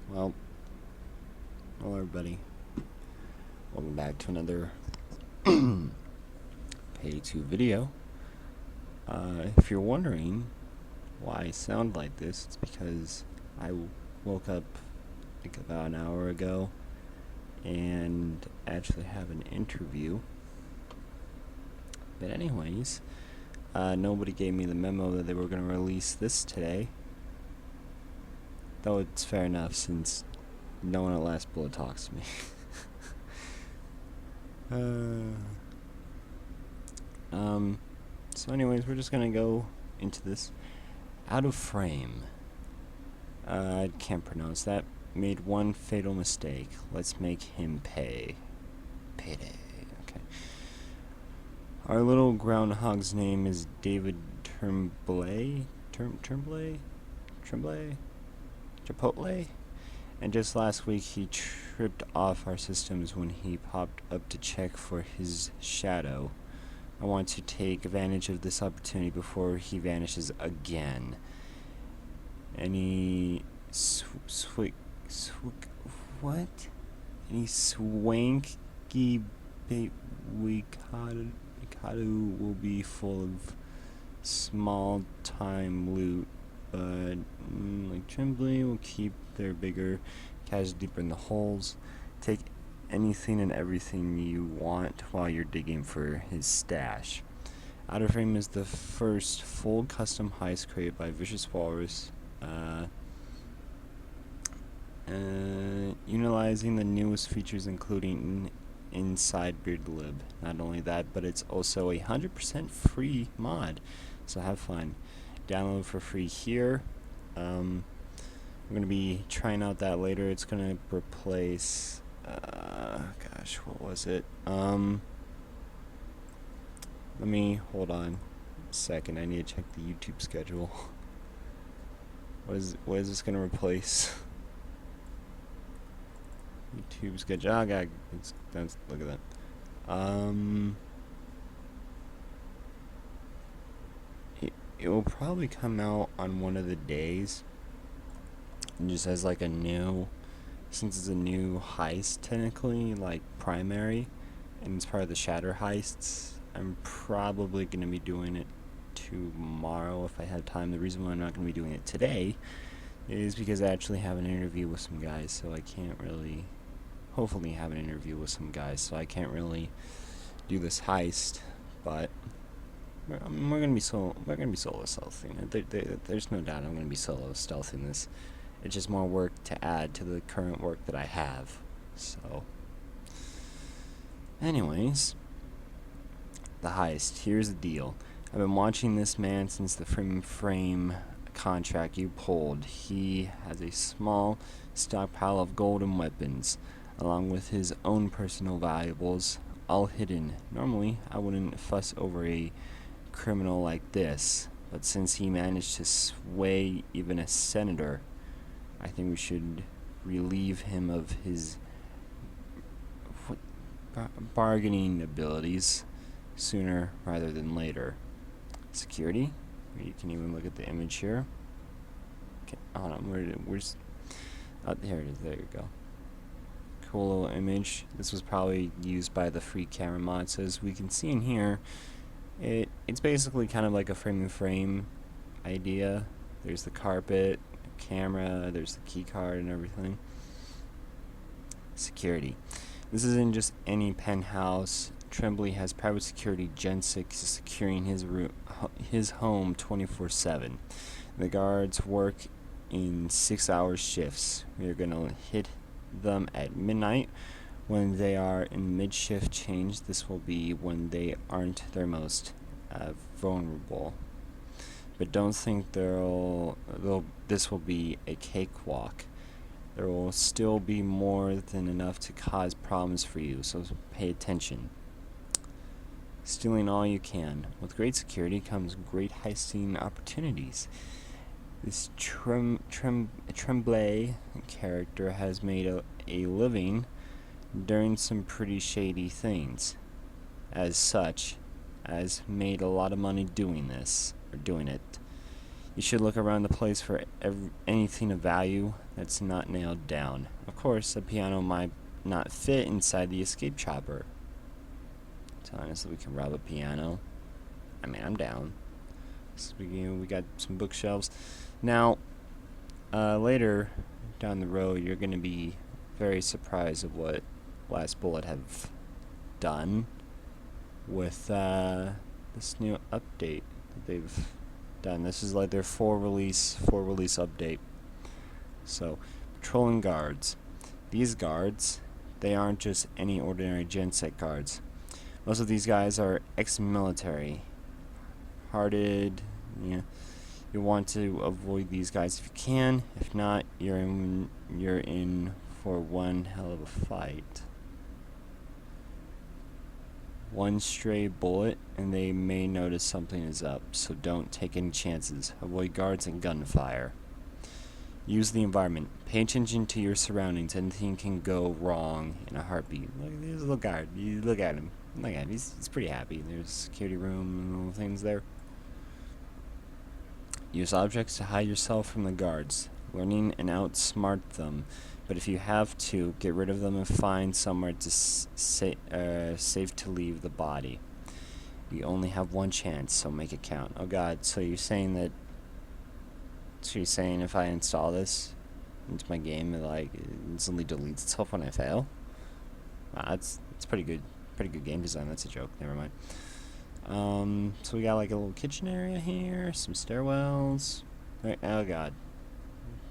Well, hello everybody. Welcome back to another Payday 2 video. If you're wondering why I sound like this, it's because I woke up like about an hour ago and actually have an interview. But anyways, nobody gave me the memo that they were going to release this today. Though it's fair enough since no one at LastBullet talks to me. So anyways, we're just gonna go into this. Out of frame. I can't pronounce that. Made one fatal mistake. Let's make him pay. Payday. Okay. Our little groundhog's name is David Tremblay? Chipotle? And just last week he tripped off our systems when he popped up to check for his shadow. I want to take advantage of this opportunity before he vanishes again. Any what? Any swanky Mikado will be full of small time loot, but like Tremblay will keep their bigger cache deeper in the holes. Take anything and everything you want while you're digging for his stash. Out of Frame is the first full custom heist created by Vicious Walrus, utilizing the newest features including inside BeardLib. Not only that, but it's also a 100% free mod, so have fun. Download for free here. I'm going to be trying out that later. It's going to replace gosh, what was it? Let me hold on a second. I need to check the YouTube schedule. What is this going to replace? YouTube schedule. Oh god, look at that. It will probably come out on one of the days. It just has like a new, since it's a new heist technically, like primary, and it's part of the Shatter heists, I'm probably going to be doing it tomorrow if I have time. The reason why I'm not going to be doing it today is because I actually have an interview with some guys, so I can't really, hopefully have an interview with some guys, so I can't really do this heist, but we're going to be solo stealthing. There's no doubt I'm going to be solo stealthing this. It's just more work to add to the current work that I have. So, anyways, the heist. Here's the deal. I've been watching this man since the frame contract you pulled. He has a small stockpile of gold and weapons, along with his own personal valuables, all hidden. Normally, I wouldn't fuss over a criminal like this, but since he managed to sway even a senator, I think we should relieve him of his bargaining abilities sooner rather than later. Security. You can even look at the image here. Okay, hold on. Where's? Oh, here it is. There you go. Cool little image. This was probably used by the free camera mod. So as we can see in here, it's basically kind of like a frame-in-frame idea. There's the carpet, camera, there's the key card and everything. Security. This isn't just any penthouse. Tremblay has private security Gen 6 securing his home 24/7. The guards work in 6-hour shifts. We are going to hit them at midnight when they are in mid-shift change. This will be when they aren't their most vulnerable. But don't think this will be a cakewalk. There will still be more than enough to cause problems for you, so pay attention. Stealing all you can. With great security comes great heisting opportunities. This Tremblay character has made a living doing some pretty shady things. As such, has made a lot of money doing this, or doing it. You should look around the place for anything of value that's not nailed down. Of course, a piano might not fit inside the escape chopper. Telling us that we can rob a piano. I mean, I'm down. So we got some bookshelves. Now, later down the road, you're going to be very surprised at what LastBullet have done with this new update that they've done. This is like their full release update. So, patrolling guards. These guards, they aren't just any ordinary GenSec guards. Most of these guys are ex-military, hearted. You want to avoid these guys if you can. If not, you're in for one hell of a fight. One stray bullet and they may notice something is up, so don't take any chances. Avoid guards and gunfire. Use the environment. Pay attention to your surroundings. Anything can go wrong in a heartbeat. Look at this little guard. You look at him. Look at him. He's pretty happy. There's a security room and little things there. Use objects to hide yourself from the guards. Learning and outsmart them. But if you have to, get rid of them and find somewhere to safe to leave the body. You only have one chance, so make it count. Oh god, so you're saying that... So you're saying if I install this into my game, it like instantly deletes itself when I fail? Wow, it's pretty good game design. That's a joke. Never mind. So we got like a little kitchen area here, some stairwells. Right, oh god,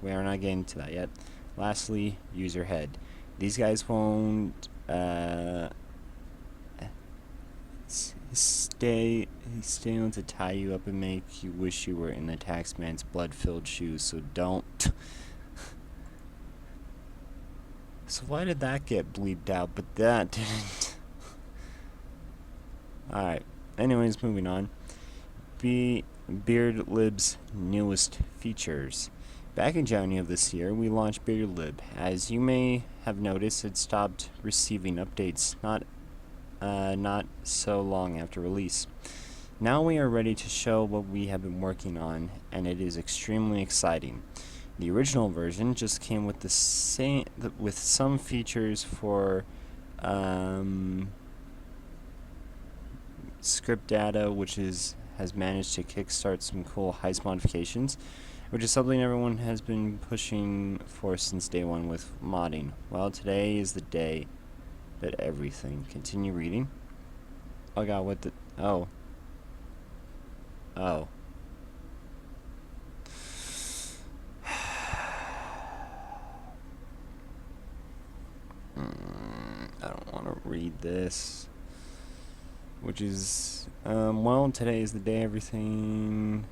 we are not getting to that yet. Lastly, use your head. These guys won't stay on to tie you up and make you wish you were in the taxman's blood-filled shoes, so don't. So why did that get bleeped out, but that didn't? Alright, anyways, moving on. BeardLib's newest features. Back in January of this year, we launched BeardLib. As you may have noticed, it stopped receiving updates not so long after release. Now we are ready to show what we have been working on, and it is extremely exciting. The original version just came with with some features for script data, which has managed to kickstart some cool heist modifications, which is something everyone has been pushing for since day one with modding. Well, today is the day that everything. Continue reading. Oh god, what the... Oh. I don't want to read this. Which is, well, today is the day everything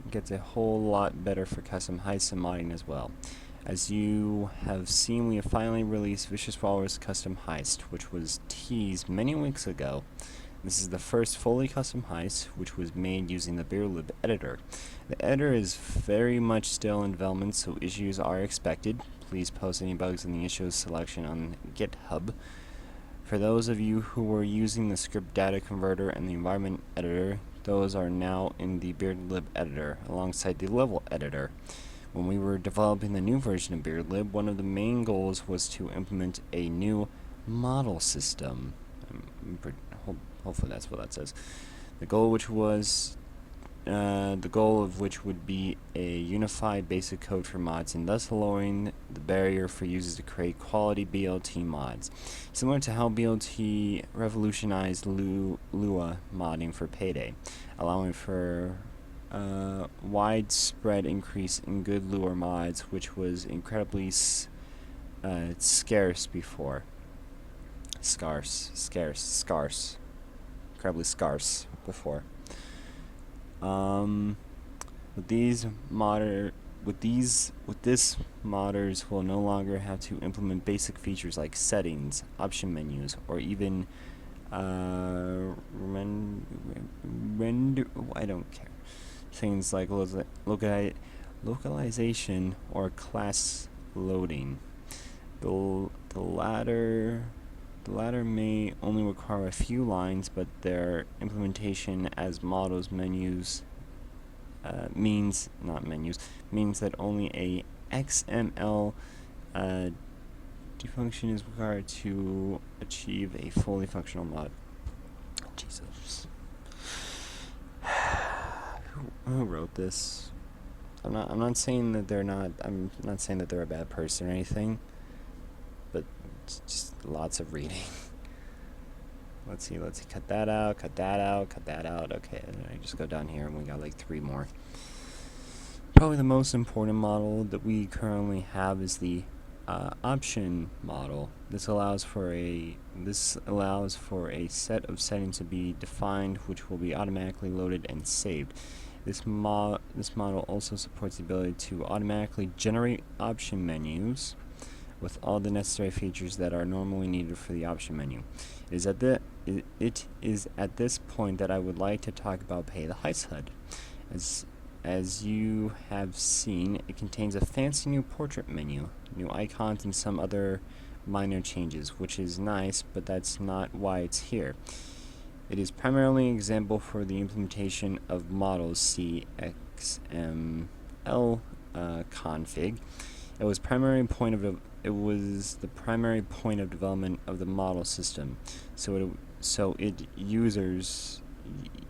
gets a whole lot better for custom heists and modding as well. As you have seen, we have finally released Vicious Walrus Custom Heist, which was teased many weeks ago. This is the first fully custom heist, which was made using the BeardLib editor. The editor is very much still in development, so issues are expected. Please post any bugs in the issues selection on GitHub. For those of you who were using the script data converter and the environment editor, those are now in the BeardLib editor, alongside the level editor. When we were developing the new version of BeardLib, one of the main goals was to implement a new model system. Hopefully that's what that says. The goal of which would be a unified basic code for mods, and thus lowering the barrier for users to create quality BLT mods. Similar to how BLT revolutionized Lua modding for Payday, allowing for widespread increase in good lure mods, which was incredibly scarce before. Incredibly scarce before. With this, modders will no longer have to implement basic features like settings, option menus, or even render. I don't care. Things like localization or class loading. The latter may only require a few lines, but their implementation as models, menus, means that only a XML function is required to achieve a fully functional mod. Jesus. Who wrote this? I'm not saying that they're not. I'm not saying that they're a bad person or anything. But it's just lots of reading. Let's see. Cut that out. Okay, and I just go down here and we got like 3 more. Probably the most important model that we currently have is the option model. This allows for a set of settings to be defined, which will be automatically loaded and saved. This model also supports the ability to automatically generate option menus with all the necessary features that are normally needed for the option menu. It is at this point that I would like to talk about Pay the Heist HUD. As you have seen, it contains a fancy new portrait menu, new icons, and some other minor changes, which is nice, but that's not why it's here. It is primarily an example for the implementation of models CXML config. It was the primary point of development of the model system. So it uses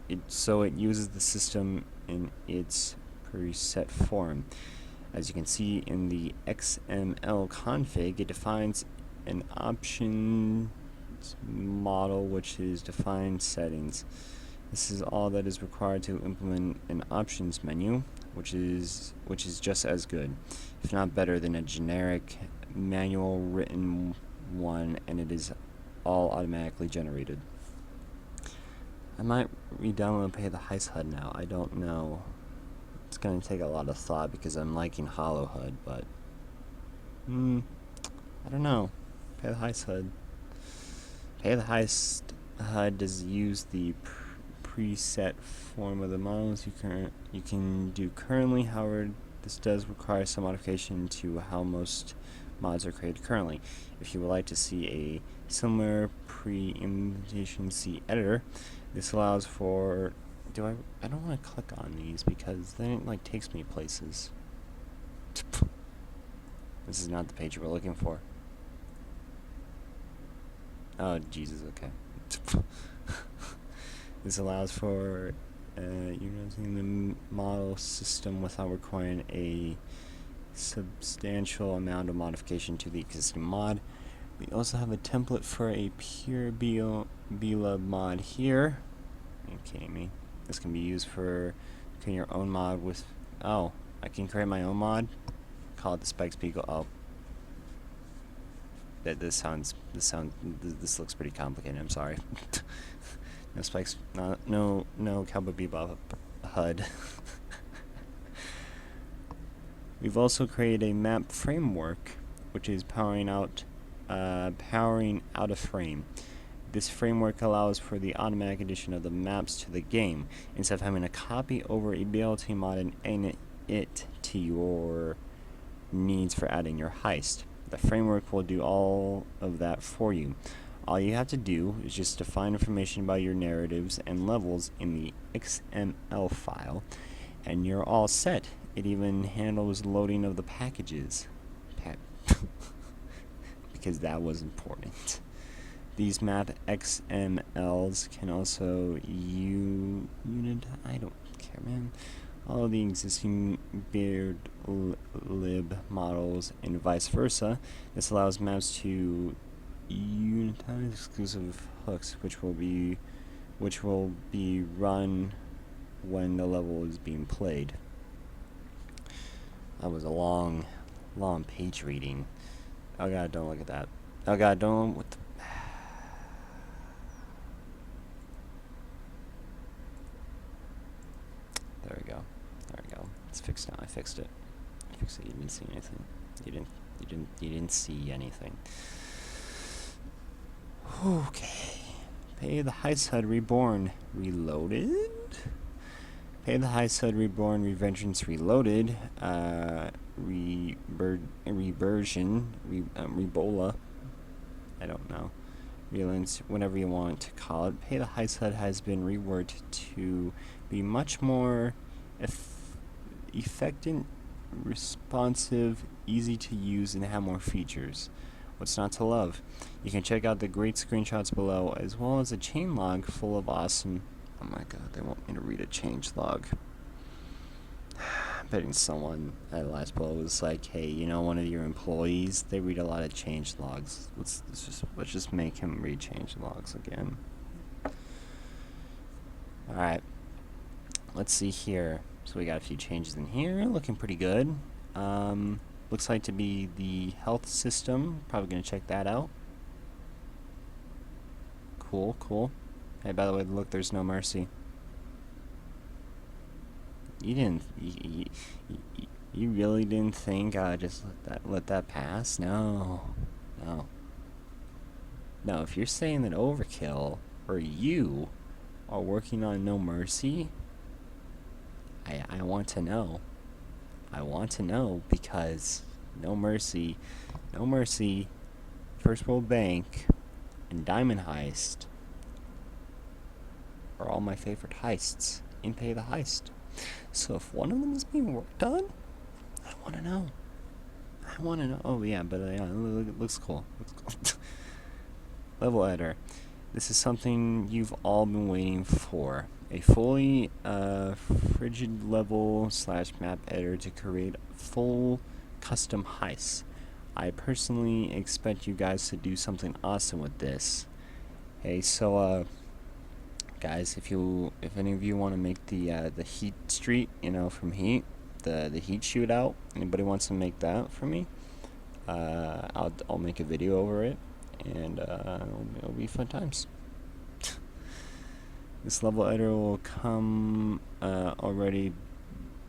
the system in its preset form. As you can see in the XML config, it defines an option model, which is defined settings. This is all that is required to implement an options menu, which is just as good, if not better, than a generic manual written one, and it is all automatically generated. I might re-download Pay the Heist HUD now. I don't know. It's going to take a lot of thought because I'm liking Hollow HUD, but I don't know. Pay the Heist HUD. Pay the Heist HUD does use the preset form of the models you can do currently. However, this does require some modification to how most mods are created currently. If you would like to see a similar pre-implementation C editor, this allows for I don't want to click on these because then it like takes me places. This is not the page we're looking for. Oh Jesus, okay. This allows for using the model system without requiring a substantial amount of modification to the existing mod. We also have a template for a pure BeardLib mod here. Are you kidding me? This can be used for creating your own mod with. Oh, I can create my own mod. Call it the Spikes Beagle. Oh, this looks pretty complicated. I'm sorry. No spikes. No Cowboy Bebop HUD. We've also created a map framework, which is powering out a frame. This framework allows for the automatic addition of the maps to the game instead of having to copy over a BLT mod and add it to your needs for adding your heist. The framework will do all of that for you. All you have to do is just define information about your narratives and levels in the XML file, and you're all set. It even handles loading of the packages. Because that was important. These map XMLs can also unit. I don't care, man. All of the existing BeardLib models and vice versa. This allows maps to unitize exclusive hooks, which will be run when the level is being played. That was a long page reading. Oh god, don't look at that. Oh god, don't. What the? There we go. It's fixed now. I fixed it. You didn't see anything. You didn't see anything. Okay. Pay the Heist HUD Reborn Reloaded. Pay the Heist HUD Reborn Revengeance Reloaded. Rebola. I don't know. Relance, whatever you want to call it. Pay the Heist HUD has been reworked to be much more effective, responsive, easy to use, and have more features. What's not to love? You can check out the great screenshots below, as well as a chain log full of awesome... Oh my god, they want me to read a change log. I'm betting someone at LastBullet was like, hey, you know, one of your employees, they read a lot of change logs. Let's just make him read change logs again. Alright. Let's see here. So we got a few changes in here, looking pretty good. Looks like to be the health system. Probably gonna check that out. Cool, cool. Hey, by the way, look, there's no mercy. You didn't. You really didn't think I just let that pass? No, no. No. If you're saying that Overkill or you are working on No Mercy, I want to know. I want to know, because No Mercy, First World Bank, and Diamond Heist are all my favorite heists in Pay the Heist. So if one of them is being worked on, I want to know. I want to know. Oh yeah, but yeah, it looks cool. Looks cool. Level editor. This is something you've all been waiting for. A fully frigid level / map editor to create full custom heists. I personally expect you guys to do something awesome with this. Hey, so guys, if any of you want to make the Heat Street, you know, from Heat, the Heat shootout, anybody wants to make that for me, I'll make a video over it, and it'll be fun times. This level editor will come already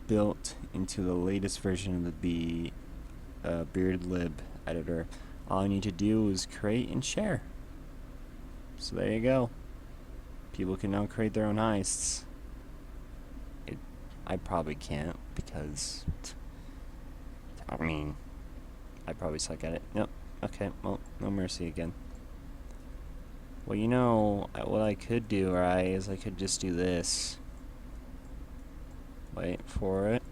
built into the latest version of the BeardLib editor. All I need to do is create and share. So there you go. People can now create their own heists. I probably can't, because I mean, I probably suck at it. Yep. Okay. Well, No Mercy again. Well, you know, what I could do, right, is I could just do this. Wait for it.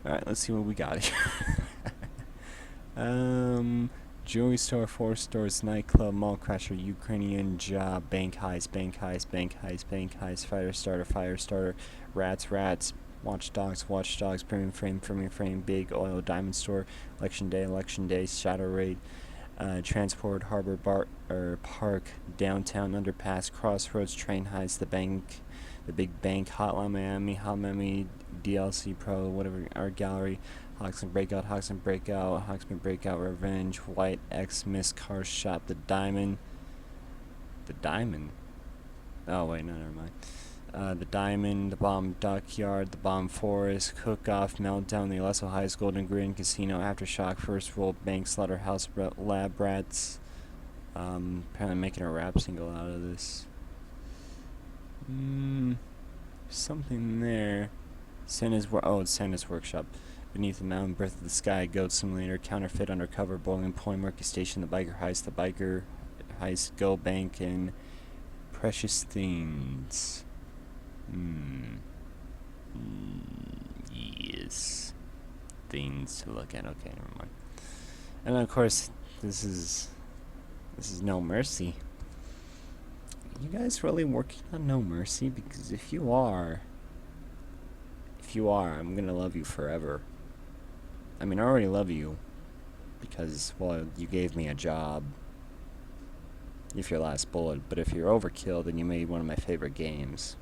Alright, let's see what we got here. Jewelry store, 4 stores, nightclub, mall crasher, Ukrainian job, bank heist, fire starter, rats, watch dogs, premium frame, big oil, diamond store, election day, shadow raid, transport, harbor, park, downtown, underpass, crossroads, train heist, the big bank, Hotline Miami, DLC Pro, whatever, art gallery, Hawksman Breakout, Revenge, White X, Miss Car Shop, the Diamond. Oh wait, no, never mind. The Diamond, the Bomb Dockyard, the Bomb Forest, Cook-Off, Meltdown, the Alesso Heist, Golden Grin, Casino, Aftershock, First World Bank, Slaughterhouse, Lab Rats. Apparently making a rap single out of this. Something there. Santa's Workshop. Beneath the Mountain, Birth of the Sky, Goat Simulator, Counterfeit, Undercover, Boiling Point, Murky Station, the Biker Heist, Go Bank, and Precious Things. Yes. Things to look at. Okay, never mind. And of course, this is No Mercy. You guys really working on No Mercy? Because if you are, I'm gonna love you forever. I mean, I already love you because, well, you gave me a job. If you're LastBullet, but if you're Overkill, then you made one of my favorite games.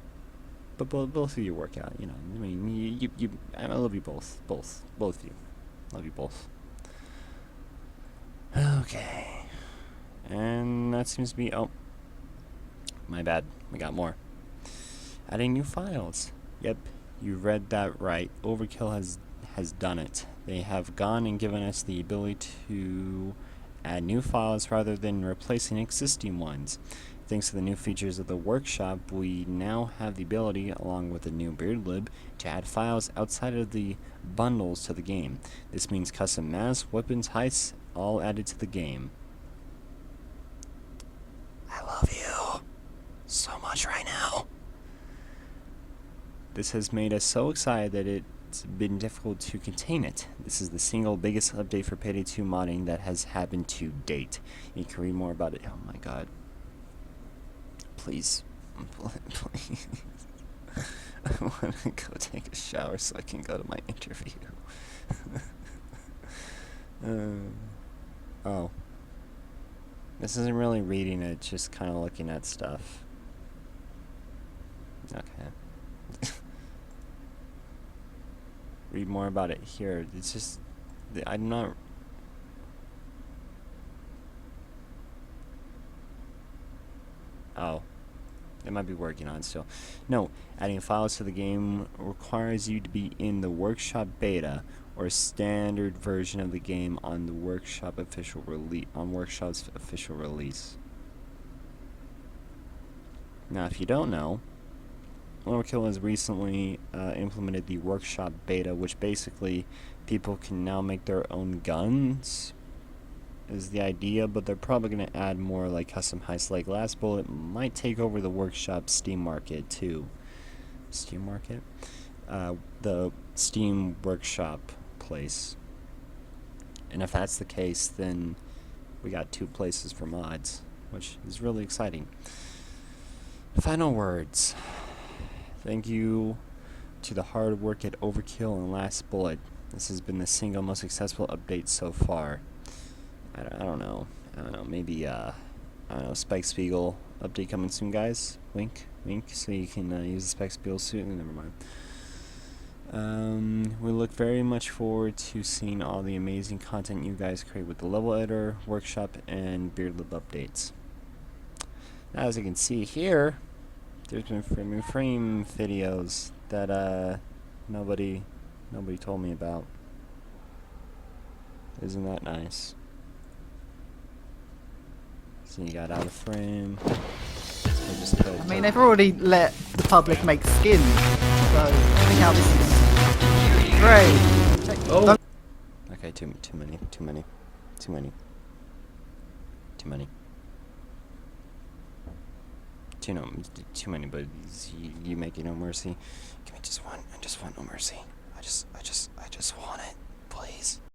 But both of you work out, you know. I mean, I love you both of you. Love you both. Okay, and that seems to be. Oh, my bad. We got more. Adding new files. Yep, you read that right. Overkill has done it. They have gone and given us the ability to add new files rather than replacing existing ones. Thanks to the new features of the workshop, we now have the ability, along with the new BeardLib, to add files outside of the bundles to the game. This means custom masks, weapons, heists, all added to the game. I love you so much This has made us so excited that it's been difficult to contain it. This is the single biggest update for Payday 2 modding that has happened to date. You can read more about it. Oh my god. Please. Please. I want to go take a shower so I can go to my interview. Oh. This isn't really reading it, just kind of looking at stuff. Okay. Read more about it here. It's just, I'm not. Oh. It might be working on still. No, adding files to the game requires you to be in the workshop beta or standard version of the game on the workshop's official release. Now, if you don't know, Overkill has recently implemented the workshop beta, which basically people can now make their own guns. Is the idea, but they're probably going to add more like custom heists. Like LastBullet might take over the workshop Steam market too. Steam market? The Steam workshop place. And if that's the case, then we got 2 places for mods, which is really exciting. Final words. Thank you to the hard work at Overkill and LastBullet. This has been the single most successful update so far. I don't know. Maybe, I don't know, Spike Spiegel update coming soon, guys. Wink, wink, so you can use the Spike Spiegel suit. Never mind. We look very much forward to seeing all the amazing content you guys create with the level editor, workshop, and BeardLib updates. Now, as you can see here, there's been frame videos that nobody told me about. Isn't that nice? So you got out of frame. I mean, they've already let the public make skins, so I think how this is great. Oh. Okay, too many. Too many, but you make it No Mercy. Give me just one. I just want No Mercy. I just want it, please.